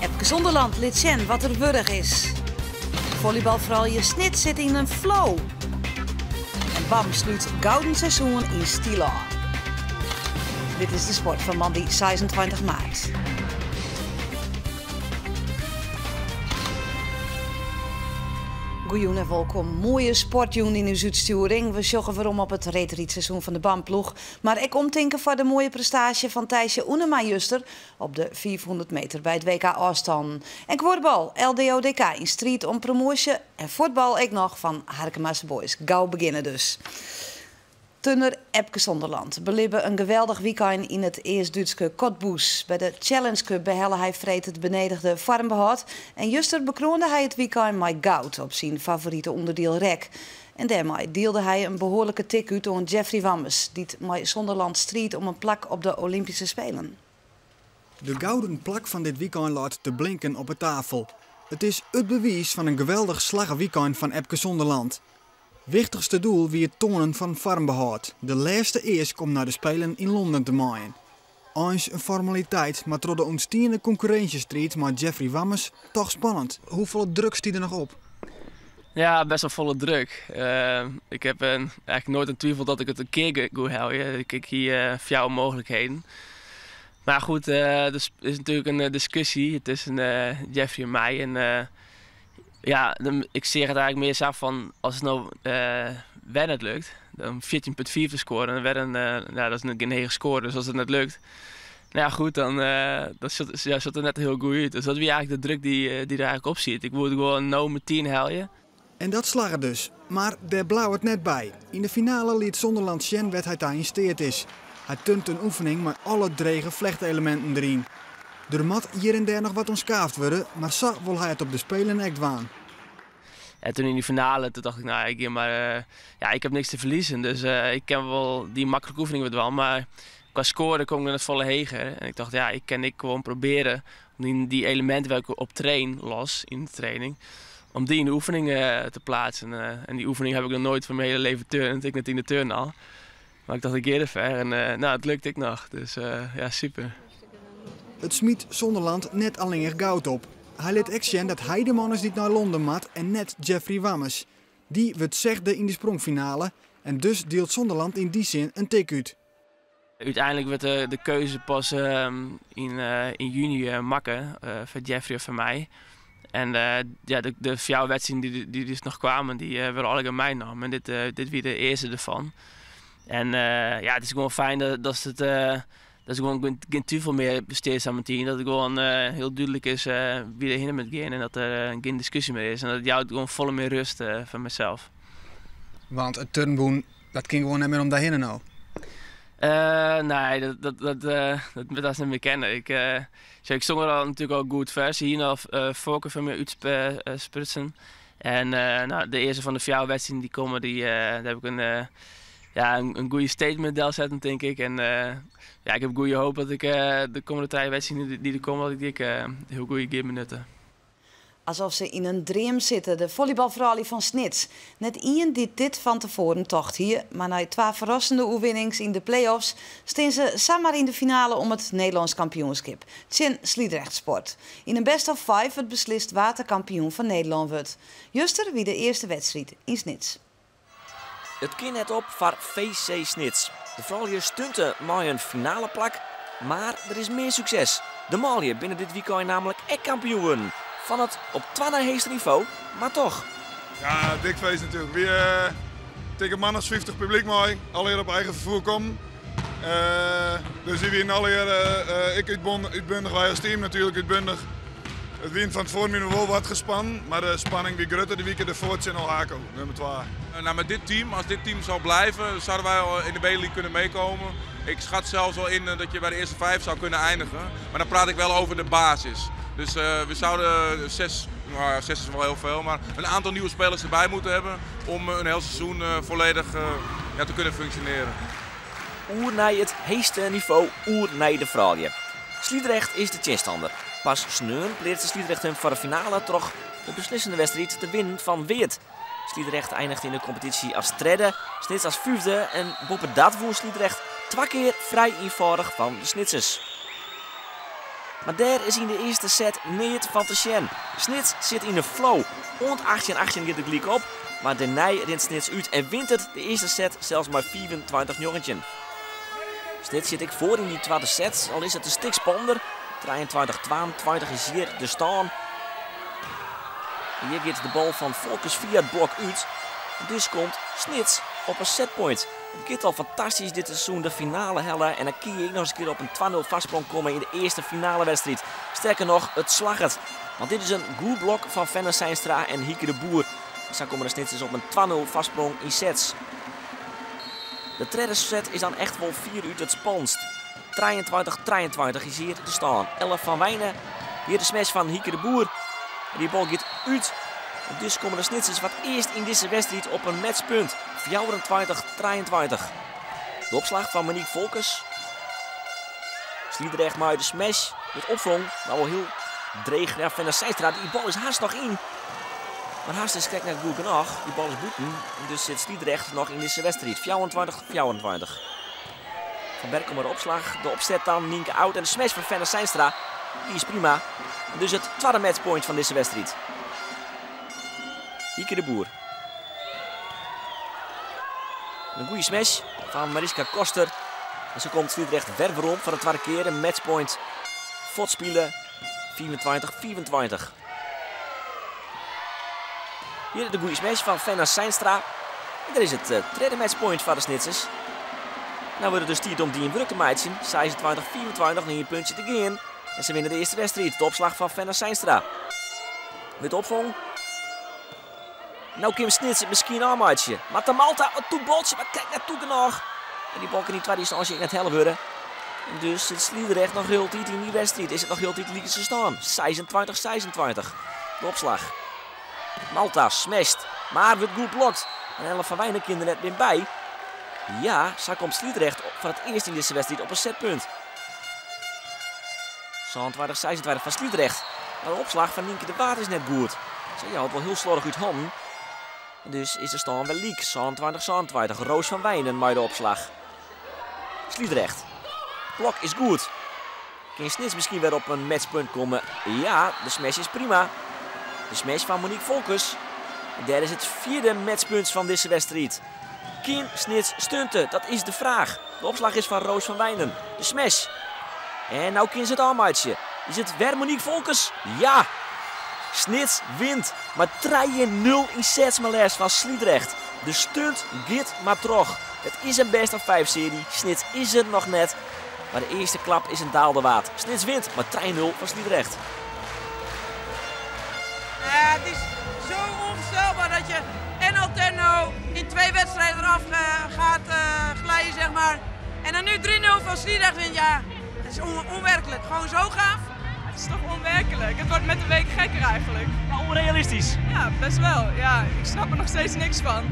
Epke Zonderland liet zien wat er wurg is. Volleybalvrouwje Snit zit in een flow. En BAM sluit gouden seizoen in stilo. Dit is de sport van maandag 26 maart. Goeien en welkom. Mooie sportjoen in uw uitsturing. We joggen waarom op het retrietseizoen van de BAM-ploeg. Maar ik omtinken voor de mooie prestatie van Thijsje Oenema juster op de 400 meter bij het WK afstand. En kwoordbal, LDODK in strijd om promotie. En voetbal ik nog van Harkema's Boys. Gauw beginnen dus. Turner Epke Zonderland beleefde een geweldig weekend in het Eerst-Duitse Cottbus. Bij de Challenge Cup behelde hij vreed het benedigde farmbehoud. En juster bekroonde hij het weekend met goud op zijn favoriete onderdeel rek. En daarmee deelde hij een behoorlijke tik uit aan Jeffrey Wammes, die met Zonderland strijd om een plak op de Olympische Spelen. De gouden plak van dit weekend laat te blinken op de tafel. Het is het bewijs van een geweldig slagweekend van Epke Zonderland. Wichtigste doel wie het tonen van farmbehoud. De laatste eerst komt naar de Spelen in Londen te maaien. Eens een formaliteit, maar door de ontstiende concurrentiestrijd met Jeffrey Wammes toch spannend. Hoeveel druk stiet er nog op? Ja, best wel volle druk. Ik heb eigenlijk nooit een twijfel dat ik het een keer goed hou. Ik kijk hier voor jou mogelijkheden. Maar goed, er is natuurlijk een discussie tussen Jeffrey en mij. En, ja, ik zeg het eigenlijk meer zo van als het nou het lukt, dan 14,4 te scoren. En dat is een 9 score, dus als het net lukt, nou ja goed, dan zat er net heel goed uit. Dus dat is eigenlijk de druk die er eigenlijk op zit. Ik moet gewoon nou met 10 heljen. En dat slag er dus. Maar daar blauw het net bij. In de finale liet Zonderland zien wat hij daar in steert is. Hij tunt een oefening met alle drege vlechtelementen erin. Er moet hier en daar nog wat onskaafd worden, maar zo wil hij het op de Spelen echt waan. En toen in die finale, toen dacht ik, nou, ik heb niks te verliezen. Dus ik ken wel die makkelijke oefeningen wel, maar qua scoren kom ik naar het volle heger. En ik dacht, ja, ik gewoon proberen om die elementen waar ik op train in de training, om die in de oefeningen te plaatsen. En die oefening heb ik nog nooit van mijn hele leven turnd. Ik net in de turn al. Maar ik dacht, ik keer ver en het lukte ik nog. Dus ja, super. Het smiet Zonderland net alleen goud op. Hij liet ook zien dat hij de man is die naar Londen moet en net Jeffrey Wammes. Die werd zegde in de sprongfinale en dus deelt Zonderland in die zin een tik uit. Uiteindelijk werd de keuze pas in juni makken voor Jeffrey of voor mij. En de 4 wedstrijden die dus nog kwamen, die werden alle aan mij nam. En dit weer de eerste ervan. En het is gewoon fijn dat er gewoon geen twijfel meer besteedt aan mijn team. Dat het gewoon heel duidelijk is wie er heen moet gaan en dat er geen discussie meer is. En dat het jou gewoon volle meer rust van mezelf. Want het turnboen, dat ging gewoon niet meer om daarheen nou? Nee, dat is niet meer kennen. Ik stond er al natuurlijk al goed vers. Hier nog voorkeur van me uitsprutsen. En de eerste van de 4 wedstrijden die komen, daar heb ik een goede statement zetten, denk ik. En ik heb goede hoop dat ik de komende 3 wedstrijden die er komen, dat ik heel goede keer benutten. Alsof ze in een dream zitten, de volleybalvrouwen van Snits. Net iemand die dit van tevoren tocht hier, maar na 2 verrassende oefenings in de play-offs staan ze samen in de finale om het Nederlands kampioenschap. Tjen Sliedrecht Sport. In een best of 5 het beslist waterkampioen van Nederland wordt. Juster wie de eerste wedstrijd in Snits. Het kind net op voor VC Snits. De vrouwen stunten met een finale plak, maar er is meer succes. De Malje binnen dit weekend namelijk echt kampioen. Van het op 2 hoogste niveau, maar toch. Ja, dik feest natuurlijk. Weer tegen man als 50 publiek mooi. Alleer op eigen vervoer komen. Dus die winnen alleer, ik uitbundig, wij als team natuurlijk uitbundig. Het win van het voormin wel wat gespannen, maar de spanning wie groter die weekend ervoor zijn al Hako, nummer 2. Nou, met dit team, als dit team zou blijven, zouden wij al in de B-League kunnen meekomen. Ik schat zelfs wel in dat je bij de eerste 5 zou kunnen eindigen. Maar dan praat ik wel over de basis. Dus we zouden 6 is wel heel veel, maar een aantal nieuwe spelers erbij moeten hebben om een heel seizoen volledig te kunnen functioneren. Oer naar het hoogste niveau, oer naar de vrouwen. Sliedrecht is de tegenstander. Pas sneun leert de Sliedrecht hem voor de finale toch de beslissende wedstrijd te winnen van Weert. Sliedrecht eindigt in de competitie als derde, Snits als 5e en boven dat woer Sliedrecht 2 keer vrij eenvoudig van de Snitsers. Maar daar is in de eerste set niet van te zien. Snits zit in een flow. Ont 18-18 gaat de gelijk op. Maar daarna rent Snits uit en wint het de eerste set zelfs maar 24-9. Snits zit ik voor in die tweede set. Al is het een stuk spannender. 23-22 is hier de staan. Hier gaat de bal van Volkers via het blok uit. Dus komt Snits op een setpoint. Het gaat al fantastisch dit seizoen, de finale hellen. En dan kun je nog eens een keer op een 2-0 vastsprong komen in de eerste finale wedstrijd. Sterker nog, het slaggert. Want dit is een goed blok van Fenner Seinstra en Hieke de Boer. Zo komen de Snitsers op een 2-0 vastsprong in sets. De tweede set is dan echt wel 4 uur het spannendst. 23-23 is hier te staan. 11 van Wijnen. Hier de smash van Hieke de Boer. En die bal gaat uit. En dus komen de Snitsers wat eerst in deze wedstrijd op een matchpunt. 24-23. De opslag van Monique Volkers. Sliedrecht maar de smash. Met opvang. Nou wel heel dreig. Ja, Fenner Seinstra. Die bal is haast nog in. Maar haast is kijk naar goed genoeg. Die bal is boeten. En dus zit Sliedrecht nog in deze wedstrijd. 24-24. Van Berkel maar de opslag. De opzet dan Nienke Oud. En de smash van Fenner Seinstra. Die is prima. En dus het tweede matchpoint van deze wedstrijd. Hieke de Boer. Een goede smash van Mariska Koster. En zo komt Sliedrecht ver rond voor de tweede keer. Een matchpoint. Voortspelen. 24-24. Hier de goede smash van Fenner Seinstra. En daar is het tweede matchpoint van de Snitsers. Nou wordt het dus tijd om die in druk te matchen. 26-24, 9 puntje te gaan. En ze winnen de eerste wedstrijd. De opslag van Fenner Seinstra. Met opvang. Nou Kim Snits het misschien aanmatchen. Maar de Malta, een toeboltje, maar kijk naartoe nog. En die bal kan niet tweede instantie in het helle worden. En dus zit Sliedrecht nog heel tijd in die wedstrijd. Is het nog heel tijd liegen ze staan. 26-26. De opslag. Malta smasht, maar wordt goed blokt. En 11 van Wijnen kinderen net weer bij. Ja, zo komt Sliedrecht voor het eerst in deze wedstrijd op een setpunt. 26-26 van Sliedrecht. Maar de opslag van Nienke de Waard is net goed. Ze houdt wel heel slordig uit handen. En dus is er staan wel leak. 26-26. Roos van Wijnen maar de opslag. Sliedrecht. Blok is goed. Kan Snits misschien weer op een matchpunt komen? Ja, de smash is prima. De smash van Monique Volkers. En daar is het vierde matchpunt van deze wedstrijd. Kan Snits stunten? Dat is de vraag. De opslag is van Roos van Wijnen. De smash. En nou kan ze het aanmatchen. Is het weer Monique Volkers? Ja! Snits wint. Maar 3-0 in sets maar les van Sliedrecht. De stunt gaat maar terug. Het is een best of 5 serie. Snits is het nog net. Maar de eerste klap is een daalde waard. Snits wint, maar 3-0 van Sliedrecht. Het is zo onvoorstelbaar dat je Alterno in 2 wedstrijden eraf gaat glijden, zeg maar. En dan nu 3-0 van Sliedrecht wint. Ja, het is onwerkelijk. Gewoon zo gaaf. Het is toch onwerkelijk? Het wordt met de week gekker eigenlijk. Maar onrealistisch. Ja, best wel. Ja, ik snap er nog steeds niks van.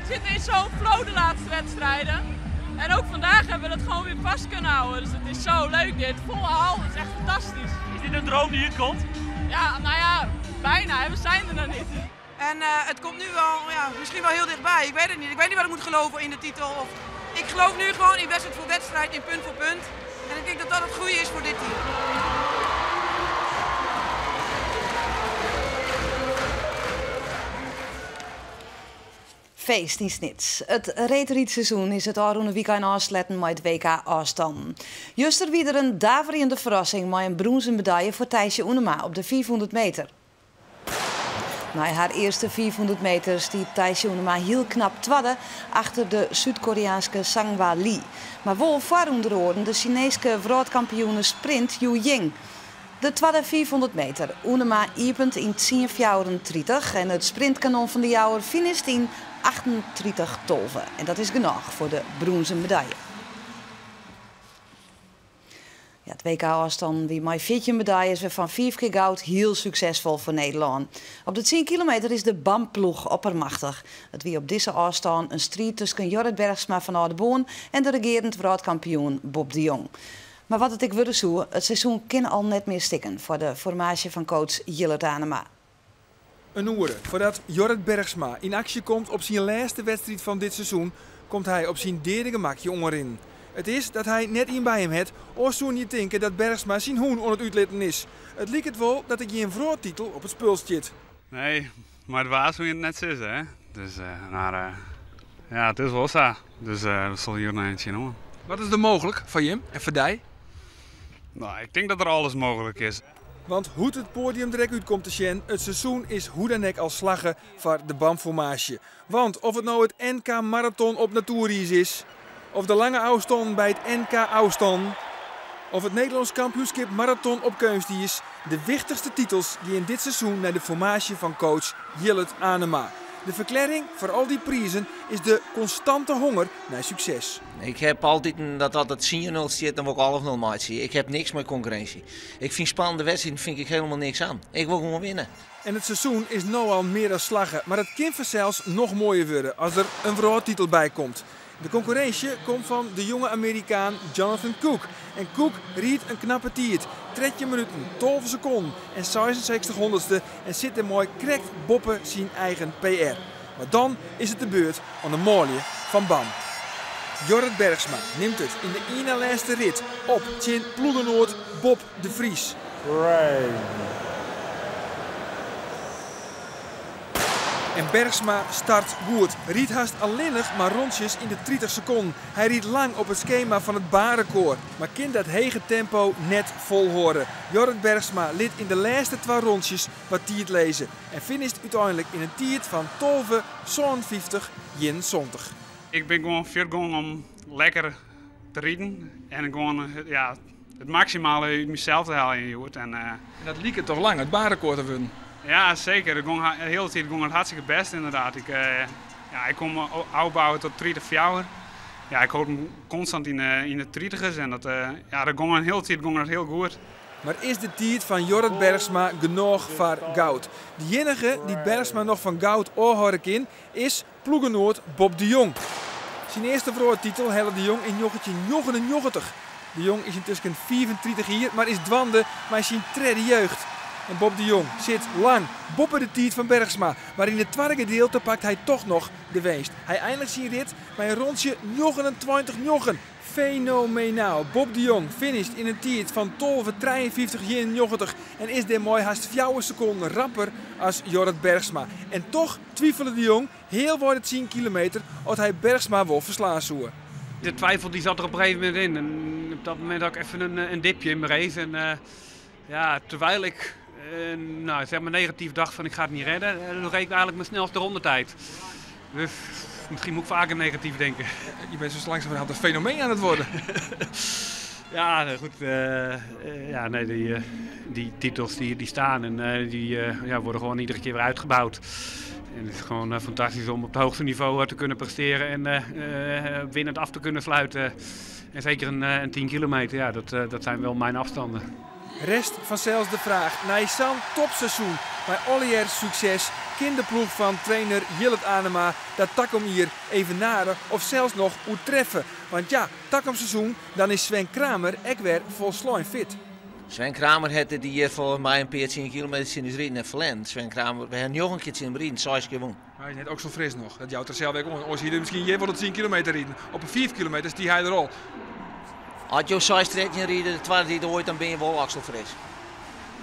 We zitten in zo'n flow de laatste wedstrijden. En ook vandaag hebben we dat gewoon weer vast kunnen houden. Dus het is zo leuk dit. Volle hal, het is echt fantastisch. Is dit een droom die uitkomt? Ja, nou ja, bijna. We zijn er nog niet. En het komt nu wel, ja, misschien wel heel dichtbij. Ik weet het niet. Ik weet niet wat ik moet geloven in de titel. Of, ik geloof nu gewoon in wedstrijd voor wedstrijd, in punt voor punt. En ik denk dat dat het goede is voor dit team. Feest in Snits. Het reetrietseizoen is het Aroene weekend afsluiten met het WK afstanden. Juster weer er een daverende verrassing met een bronzen medaille voor Thijsje Oenema op de 400 meter. Na haar eerste 400 meter stiet Thijsje Oenema heel knap tweede achter de Zuid-Koreaanse Sang-Hwa Lee. Maar wel voor onder oren de Chinese wereldkampioene sprint Yu Ying. De tweede 400 meter. Oenema iepent in 10:34 en het sprintkanon van de jouwer finisht in 38:12. En dat is genoeg voor de bronzen medaille. Ja, het WK-afstand wie met 14 medailles weer van 5 keer goud heel succesvol voor Nederland. Op de 10 kilometer is de BAM-ploeg oppermachtig. Het wie op deze afstand een strijd tussen Jorrit Bergsma van Oudenboon en de regerend wereldkampioen Bob de Jong. Maar wat het ik wilde zo, het seizoen kan al net meer stikken voor de formatie van coach Jillert Anema. Een uur voordat Jorrit Bergsma in actie komt op zijn laatste wedstrijd van dit seizoen, komt hij op zijn derde gemakje onderin. Het is dat hij net in bij hem heeft, of zo'n je denken dat Bergsma zijn hoen on het uitletten is. Het lijkt het wel dat ik je een vroegtitel op het spul zit. Nee, maar het was hoe je het net zegt, hè. Dus, ja, het is wel zo. Dus dat zal hier nog eentje doen. Wat is er mogelijk van Jim en van Dij? Nou, ik denk dat er alles mogelijk is. Want hoe het podium direct uitkomt te zien, het seizoen is hoe dan ook al slaggen voor de BAM-formatie. Want of het nou het NK Marathon op Natuurreis is, of de lange afstand bij het NK afstand, of het Nederlands kampioenschap marathon op kunstdiers, de wichtigste titels die in dit seizoen naar de formatie van coach Jillet Anema. De verklaring voor al die prijzen is de constante honger naar succes. Ik heb altijd dat het 10-0 zit, dan wil ik half 0 maatje. Ik heb niks met concurrentie. Ik vind spannende wedstrijden vind ik helemaal niks aan. Ik wil gewoon winnen. En het seizoen is nu al meer dan slaggen, maar het kan zelfs nog mooier worden als er een vrouwtitel bij komt. De concurrentie komt van de jonge Amerikaan Jonathan Cook. En Cook riet een knappe tiert. 13 minuten, 12 seconden en 66 honderdste en zit er mooi krekt boppen zijn eigen PR. Maar dan is het de beurt aan de molie van BAM. Jorrit Bergsma neemt het in de ene laatste rit op tegen ploegenoord Bob de Vries. En Bergsma start goed. Riet haast alleenig maar rondjes in de 30 seconden. Hij riet lang op het schema van het baanrecord, maar kan dat hege tempo net volhouden. Jorrit Bergsma liet in de laatste 2 rondjes wat tiert lezen en finisht uiteindelijk in een tiert van 12:57:71. Ik ben gewoon veel om lekker te rijden en gewoon het maximale uit mezelf te halen. En dat liep het toch lang, het baanrecord te winnen? Ja, zeker. De hele tijd ging het hartstikke best inderdaad. Ik kom opbouwen tot 30 jaar. Ja, ik houd hem constant in de 30's en dat ging een hele tijd heel goed. Maar is de tijd van Jorrit Bergsma genoeg voor goud? De enige die Bergsma nog van goud oorhoren kan is ploegenoord Bob de Jong. Zijn eerste vrouwentitel helde de Jong in 1999. De Jong is intussen 34 jaar, maar is dwande met zijn tweede jeugd. En Bob de Jong zit lang boppen de tiet van Bergsma, maar in het tweede gedeelte pakt hij toch nog de winst. Hij eindigt zijn rit bij een rondje 29-9. Fenomenaal. Bob de Jong finisht in een tiet van 12:53:91 en is dit mooi haast 4 seconden rapper als Jorrit Bergsma. En toch twijfelde de Jong heel voor het 10 kilometer of hij Bergsma wil verslaan zou. De twijfel die zat er op een gegeven moment in. En op dat moment had ik even een dipje in mijn race. En terwijl ik negatief dacht van ik ga het niet redden, dan reed ik eigenlijk mijn snelste rondetijd. Dus misschien moet ik vaker negatief denken. Je bent zo langzamerhand een fenomeen aan het worden. Ja, goed. Die titels die staan en die worden gewoon iedere keer weer uitgebouwd. En het is gewoon fantastisch om op het hoogste niveau te kunnen presteren en winnend af te kunnen sluiten. En zeker een 10 kilometer, ja, dat zijn wel mijn afstanden. Rest vanzelfs de vraag. Na zo'n topseizoen bij Ollier succes, kinderploeg van trainer Jillet Anema, dat Takom hier evenaren of zelfs nog treffen. Want ja, Takom seizoen, dan is Sven Kramer ook weer volslijn fit. Sven Kramer had die hier voor mij een paar 10 kilometer in de rijden en verlend. Sven Kramer, we hebben nog een keer in de rijden, 6 keer won. Hij is net ook zo fris nog. Dat jouwt er zelf ook om. Als je misschien hier voor de 10 kilometer rijden. Op een 5 kilometer is die hij er al. Als je 6 trekken rijden, de tweede die ooit, dan ben je wel axelfris.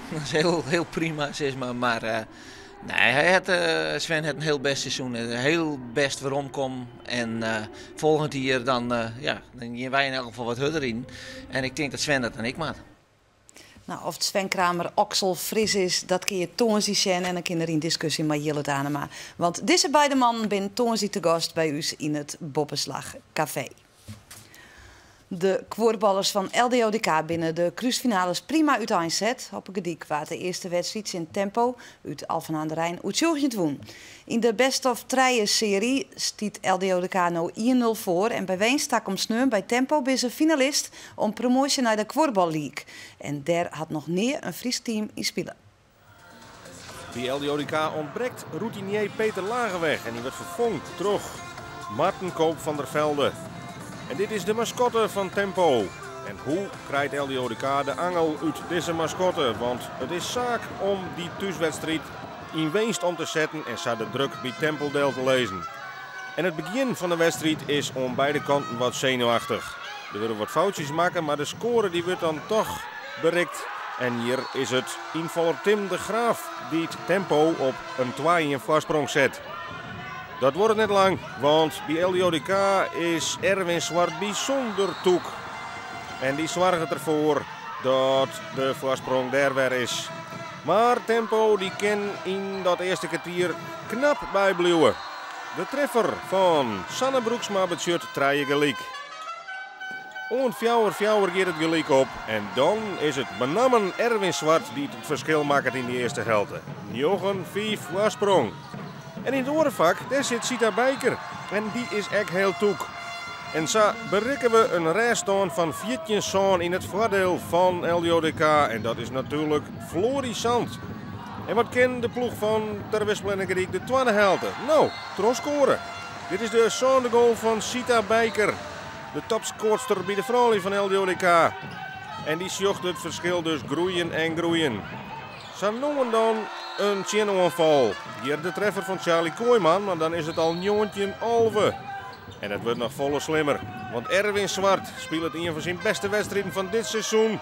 Dat is heel prima, zeg maar. Sven had een heel best seizoen. Een heel best waarom kom. En volgend jaar dan gaan wij in elk geval wat harder in. En ik denk dat Sven dat dan ik maakt. Nou, of Sven Kramer oksel fris is, dat kun je toonzie zien en dan kun je er in discussie met Jillet Anema. Want deze beide mannen zijn toonzie te gast bij u in het Boppenslag Café. De kwoordballers van LDODK binnen de cruisefinales prima uiteenzet. Op een gediek waar de eerste wedstrijd in tempo uit Alphen aan de Rijn uit woen. In de best of 3 serie stiet LDODK nou 1-0 voor. En bij Ween stak om sneun bij tempo bij ze finalist om promotie naar de Kwoordbal League. En daar had nog neer een Fries team in spelen. Bij LDODK ontbreekt routinier Peter Lagerweg en die wordt vervangen door Marten Koop van der Velde. En dit is de mascotte van Tempo. En hoe krijgt LDODK de angel uit deze mascotte? Want het is zaak om die thuiswedstrijd in winst om te zetten en zou de druk bij Tempeldeel te lezen. En het begin van de wedstrijd is om beide kanten wat zenuwachtig. Er worden wat foutjes maken, maar de score die wordt dan toch bereikt. En hier is het invaller Tim de Graaf die het tempo op een 2 voorsprong zet. Dat wordt net lang, want bij LJODK is Erwin Zwart bijzonder toek. En die zorgt ervoor dat de voorsprong daar weer is. Maar Tempo die kan in dat eerste kwartier knap bijblijven. De treffer van Sanne Broeksma betreft 3 gelijk. En 4-4 gaat het gelijk op. En dan is het met name Erwin Zwart die het verschil maakt in de eerste helft. 9-5 voorsprong. En in het orenvak daar zit Sita Bijker. En die is echt heel toek. En zo bereiken we een rijstand van 14 in het voordeel van LJODK. En dat is natuurlijk florissant. En wat kan de ploeg van Ter Westplenegerik de tweede helft? Nou, tros scoren. Dit is de zo'n goal van Sita Bijker. De topscoorster bij de vrouwen van LJODK. En die zocht het verschil dus groeien en groeien. Zo noemen dan een chinoanval. Hier de treffer van Charlie Kooijman, maar dan is het al 9-11. En het wordt nog volle slimmer. Want Erwin Zwart speelt een van zijn beste wedstrijden van dit seizoen.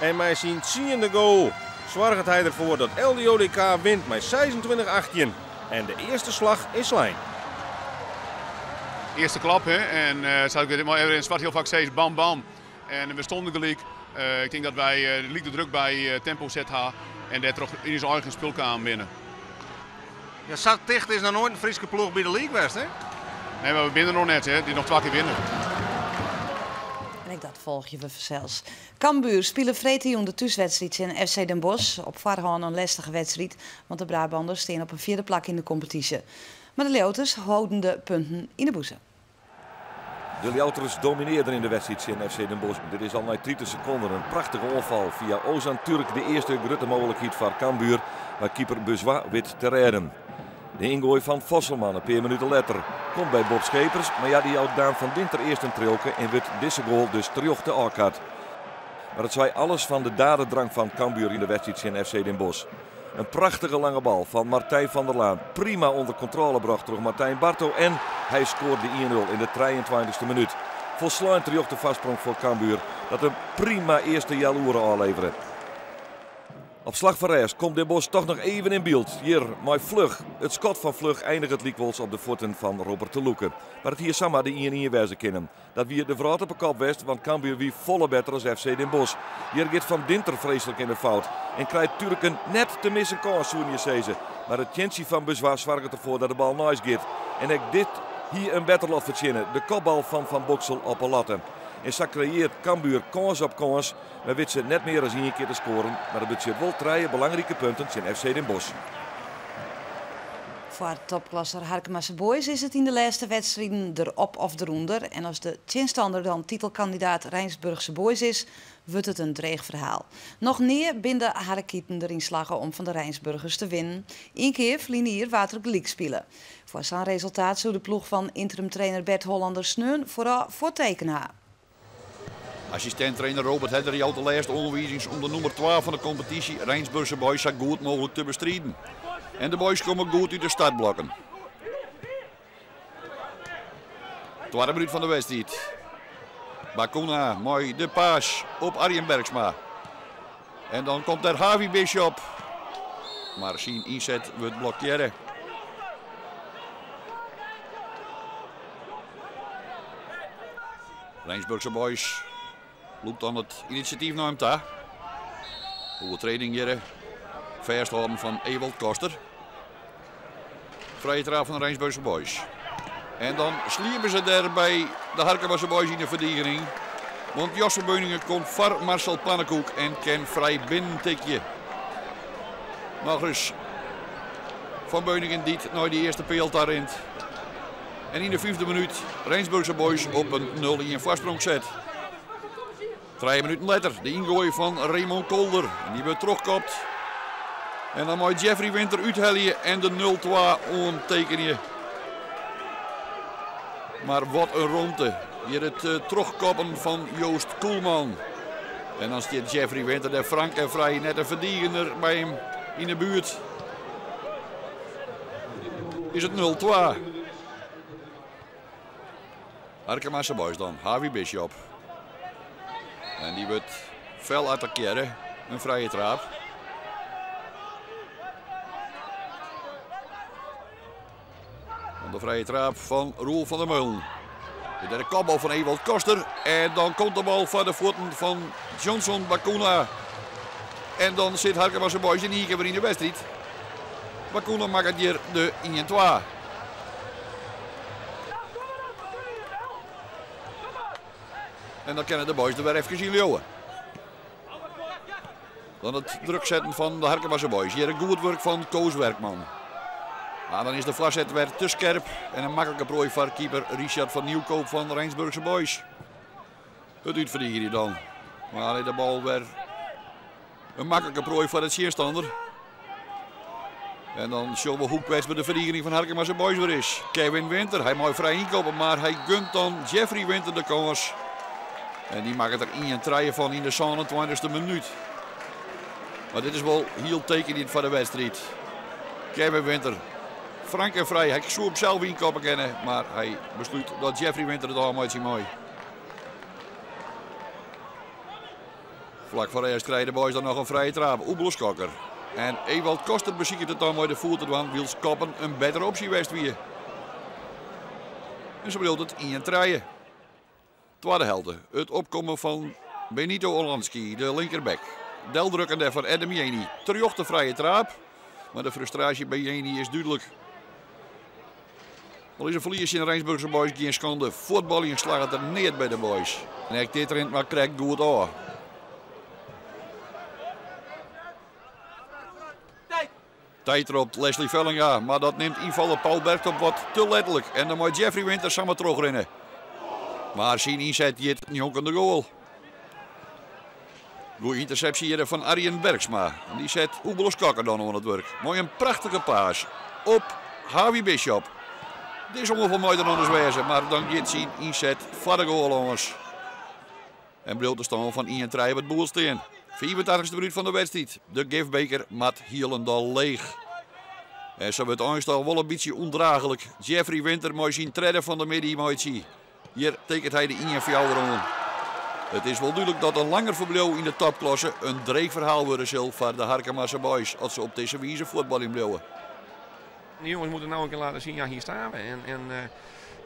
En met zijn 10e goal zorgt hij ervoor dat LJODK wint met 26-18. En de eerste slag is lijn. Eerste klap, hè. En zou ik maar Erwin Zwart heel vaak steeds bam bam. En we stonden gelijk. Ik denk dat wij de druk bij Tempo ZH. En daar toch in zijn eigen speelkamer binnen. Ja, zo dicht is nog nooit een Friese ploeg bij de league geweest, hè? Nee, maar we binnen nog net, hè. Die nog 2 keer winnen. En dat volg je zelfs. Cambuur spelen vreemd de thuiswedstrijd in FC Den Bosch. Op voorhand een lastige wedstrijd, want de Brabanders staan op een 4e plek in de competitie. Maar de Leeuwters houden de punten in de boezem. De Leeuwters domineerden in de wedstrijd in FC Den Bosch. Dit is al na 30 seconden een prachtige onval via Ozan Turk. De eerste grote mogelijkheid voor Cambuur, waar keeper Bezois weet te redden. De ingooi van Vosselman een paar minuten later komt bij Bob Schepers. Maar ja, die houdt Daan van Dinter eerst een trilke en wordt deze goal dus terug te akkerd. Maar het zei alles van de dadendrang van Cambuur in de wedstrijd in FC Den Bosch. Een prachtige lange bal van Martijn van der Laan. Prima onder controle bracht door Martijn Barto. En hij scoort de 1-0 in de 23e minuut. Volsluit terug de vastsprong voor Cambuur. Dat een prima eerste jaloeren aanleveren. Op slag van rechts komt Den Bosch toch nog even in beeld. Hier, maar Vlug. Het schot van Vlug eindigt het liekwols op de voeten van Robert de Loeke. Maar het hier samen de 1-1 wezen kunnen. Dat wie de verhaal op een kop west, want Cambuur wie volle beter als FC Den Bosch. Hier gaat Van Dinter vreselijk in de fout. En krijgt Turken net te missen kans, Soenje Ceze. Maar het chance van Bezois zorgt ervoor dat de bal nice gaat. En ik dit hier een beter lot verzinnen. De kopbal van Van Boksel op een latte. En zo creëert Cambuur kans op kans. Maar weet ze net meer dan 1 keer te scoren. Maar dat betekent wel 3 belangrijke punten in FC Den Bosch. Voor topklasser Harkemasse Boys is het in de laatste wedstrijden erop of eronder. En als de tegenstander dan titelkandidaat Rijnsburgse Boys is, wordt het een dreig verhaal. Nog meer binden Harkieten erin slagen om van de Rijnsburgers te winnen. 1 keer verliezen hier water gelijk spelen. Voor zo'n resultaat zou de ploeg van interim-trainer Bert Hollander Sneun vooral voor tekenen. Assistent-trainer Robert Hedder houdt de laatste onderwijzings om de nummer 12 van de competitie Rijnsburgse Boys zo goed mogelijk te bestrijden. En de boys komen goed uit de startblokken. 12e minuut van de wedstrijd. Bakuna, mooi de paas op Arjen Bergsma. En dan komt er Harvey Bishop. Maar zijn inzet wordt blokkeren. Rijnsburgse Boys loopt dan het initiatief naar hem toe. Overtreding hier. Vasthouden van Ewald Koster. Vrije trap van de Rijnsburgse Boys. En dan sliepen ze daar bij de Harkemasse Boys in de verdediging. Want Josse Beuningen komt voor Marcel Pannenkoek en kan vrij binnentikje. Nog eens van Beuningen die naar die eerste peel daarin. En in de 5e minuut Rijnsburgse Boys op een 0-1 voorsprong zet. 3 minuten later de ingooi van Raymond Kolder. En die wordt teruggekopt. En dan moet Jeffrey Winter uithellen en de 0-2 ontekenen. Maar wat een ronde. Hier het terugkoppen van Joost Koelman. En dan staat Jeffrey Winter de frank en vrij net een verdediger bij hem in de buurt. Is het 0-2. Harkemasse Boys dan. Harvey Bishop. En die wordt fel attackeren. Een vrije trap. De vrije trap van Roel van der Meulen. De derde kopbal van Ewald Koster. En dan komt de bal van de voeten van Johnson Bakuna. En dan zit Harkemasse Boys in hier weer in de wedstrijd. Bakuna maakt het hier de 1-2. En dan kennen de boys er weer even zien leeuwen. Dan het druk zetten van de Harkemasse Boys. Hier een goed werk van Koos Werkman. Maar dan is de vlaszet weer te scherp. En een makkelijke prooi voor keeper Richard van Nieuwkoop van de Rijnsburgse Boys. Het uitverdedigen hier dan. Maar de bal weer een makkelijke prooi voor het tegenstander. En dan zullen we hoe kwetsbaar de verdediging van Harkemasse Boys weer is. Kevin Winter, hij mag vrij inkopen, maar hij gunt dan Jeffrey Winter de kans. En die maakt er 1-3 van in de 27e minuut. Maar dit is wel heel tekenend voor de wedstrijd. Kevin Winter, frank en vrij. Hij zou hem zelf inkopen kennen, maar hij besluit dat Jeffrey Winter het allemaal ziet mooi. Vlak voor eerst krijgen de boys dan nog een vrije trap. Oebeloskokker. En Ewald Koster beziekt het dan met de voeten, want Wils Koppen een betere optie west weer. En zo bedoelt het 1-3. Tweede helft. Het opkomen van Benito Olanski, de linkerback. Deldrukkende van Adam Jeni. Terjocht de vrije trap. Maar de frustratie bij Jeni is duidelijk. Al is een verlies in de Rijnsburgse Boys geen schande. Voetballing slaat het er neer bij de boys. En hij dit erin maar krijgt goed aan. Tijd erop Leslie Vellinga, maar dat neemt invaller Paul Bergtop wat te letterlijk. En dan moet Jeffrey Winter samen terugrennen. Maar zijn inzet hier het niet aan de goal. Goeie interceptie hier van Arjen Bergsma. En die zet Oebelos Kakker dan aan het werk. Mooi een prachtige paas op Harvey Bishop. Dit is ongeveer mooi dan anders wezen, maar dan dit zien inzet voor de goal jongens. En bedoelt de stand van 1-3 het boelsteen. 84e minuut van de wedstrijd. De gifbeker met Hielendal leeg. En zo wordt het aanstel wel een beetje ondraaglijk. Jeffrey Winter mooi zien treden van de midden mooi zien. Hier tekent hij de 1-4 aan. Het is wel duidelijk dat een langer verblijf in de topklasse een dreigverhaal worden zal voor de Harkemasse Boys als ze op deze wijze voetbal in blijven. De jongens moeten nou een keer laten zien, ja hier staan we.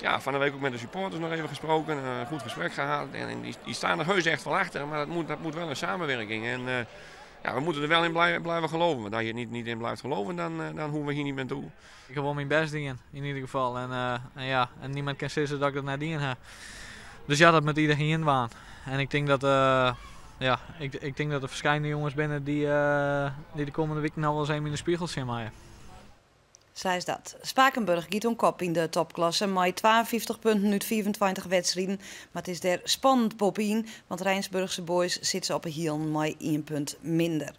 Ja, van de week ook met de supporters nog even gesproken, een goed gesprek gehad. En die staan er heus echt wel achter, maar dat moet wel een samenwerking. En ja, we moeten er wel in blijven geloven. Want als je er niet in blijft geloven, dan hoeven we hier niet meer toe. Ik heb wel mijn best dingen, in ieder geval. En niemand kan zeggen dat ik dat nadien heb. Dus ja, dat moet iedereen waan. En ik denk dat, ik denk dat er verschillende jongens binnen die de komende week nou wel eens in de spiegel zien maaien. Zij is dat. Spakenburg giet om kop in de topklasse met 52 punten uit 24 wedstrijden. Maar het is daar spannend popien, want Rijnsburgse Boys zitten op een hiel met 1 punt minder.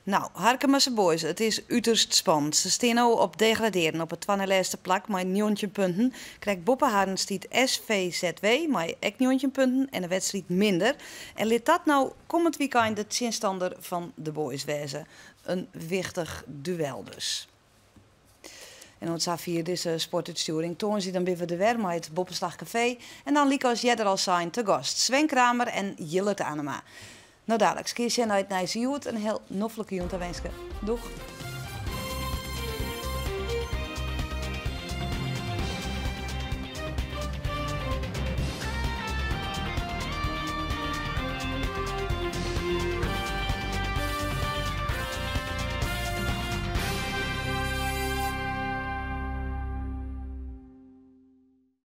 Nou, Harkemasse Boys, het is uiterst spannend. Ze staan nu op degraderen op het 2e plak met 9 punten. Krijgt Boppenharen stiet SVZW met ook 9 punten en een wedstrijd minder. En laat dat nou komend weekend de tegenstander van de Boys wezen. Een wichtig duel dus. En ons vier deze sportuitsturing tonen ze dan weer de weer met het Boppenslag Café. En dan liek als jeder al zijn te gast. Sven Kramer en Jillet Anema. Nou dadelijk, Kiesje uit Nijse Joet. Een heel noffelijke jongen te wensen. Doeg!